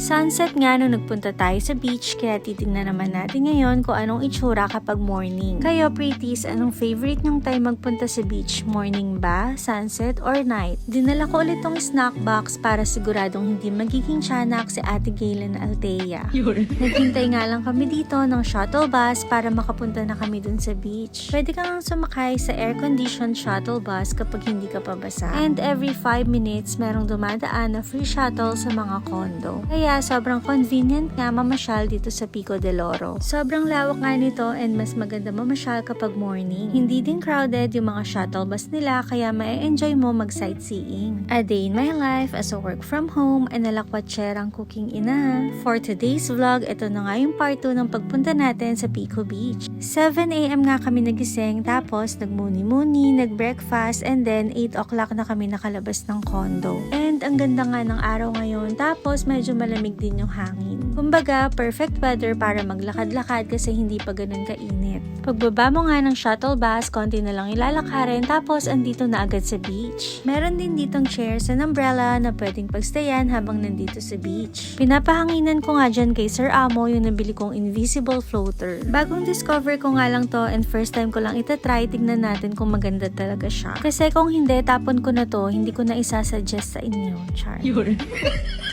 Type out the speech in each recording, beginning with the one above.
Sunset nga nung nagpunta tayo sa beach, kaya titignan naman natin ngayon kung anong itsura kapag morning. Kayo pretties, anong favorite nyong time magpunta sa beach? Morning ba, sunset, or night? Dinala ko ulit tong snack box para siguradong hindi magiging tiyanak si Ate Gaylen Altea. Naghintay nga lang kami dito ng shuttle bus para makapunta na kami dun sa beach. Pwede kang sumakay sa air-conditioned shuttle bus kapag hindi ka pabasa. And every 5 minutes, merong dumadaan na free shuttle sa mga condo. Kaya sobrang convenient nga mamasyal dito sa Pico del Oro. Sobrang lawak nga nito and mas maganda mamasyal kapag morning. Hindi din crowded yung mga shuttle bus nila kaya ma-enjoy mo mag-sightseeing. A day in my life as a work from home and nalakwatserang cooking ina. For today's vlog, ito na nga yung part 2 ng pagpunta natin sa Pico Beach. 7 AM nga kami nagising tapos nagmuni-muni, nag-breakfast and then 8 o'clock na kami nakalabas ng condo. And ang ganda nga ng araw ngayon tapos medyo malamig din yung hangin. Kumbaga, perfect weather para maglakad-lakad kasi hindi pa ganun kainit. Pagbaba mo nga ng shuttle bus, konti na lang ilalakarin tapos andito na agad sa beach. Meron din ditong chairs and umbrella na pwedeng pagstayan habang nandito sa beach. Pinapahanginan ko nga dyan kay Sir Amo yung nabili kong invisible floater. Bagong discover ko nga lang to and first time ko lang itatry, tignan natin kung maganda talaga siya. Kasi kung hindi, tapon ko na to, hindi ko na isasuggest sa inyo. Char.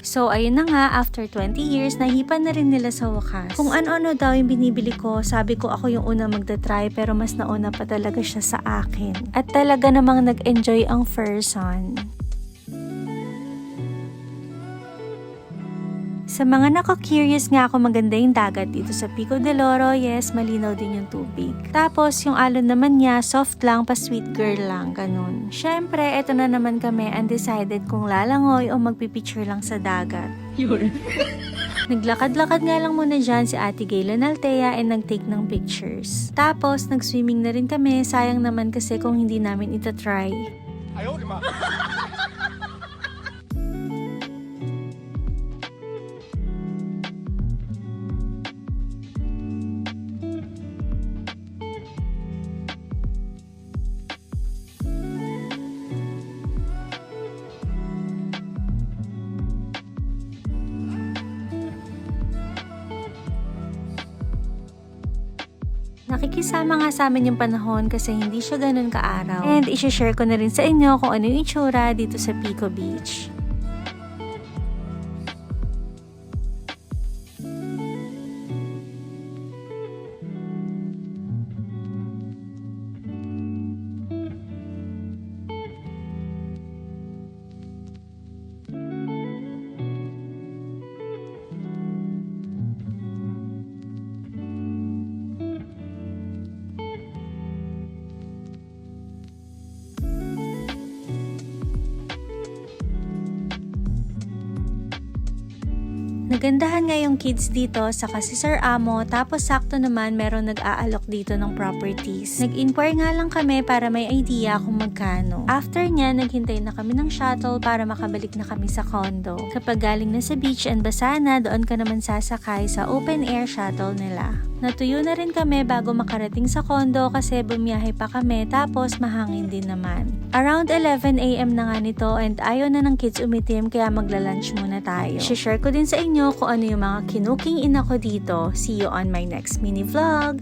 So, ayun na nga, after 20 years, nahipan na rin nila sa wakas. Kung ano-ano daw yung binibili ko, sabi ko ako yung una magta-try pero mas nauna pa talaga siya sa akin. At talaga namang nag-enjoy ang person. Sa mga naka-curious nga ako maganda yung dagat dito sa Pico del Oro, yes, malinaw din yung tubig. Tapos yung alon naman niya, soft lang, pa sweet girl lang, ganun. Syempre, eto na naman kami undecided kung lalangoy o magpipicture lang sa dagat. Naglakad-lakad nga lang muna dyan si Ate Gaylen Altea and nag-take ng pictures. Tapos nag-swimming na rin kami, sayang naman kasi kung hindi namin itatry. Ayaw, di ma! Nakikisama nga sa amin yung panahon kasi hindi siya ganun kaaraw. And isi-share ko na rin sa inyo kung ano yung itsura dito sa Pico Beach. Nagandahan nga yung kids dito saka si Sir Amo tapos sakto naman meron nag-aalok dito ng properties. Nag-inquire nga lang kami para may idea kung magkano. After niya, naghintay na kami ng shuttle para makabalik na kami sa condo. Kapag galing na sa beach and basa na, doon ka naman sasakay sa open air shuttle nila. Natuyo na rin kami bago makarating sa condo kasi bumiyahe pa kami tapos mahangin din naman. Around 11 AM na nga nito and ayaw na ng kids umitim kaya magla-lunch muna tayo. Share ko din sa inyo kung ano yung mga kinuking ina ko dito. See you on my next mini vlog!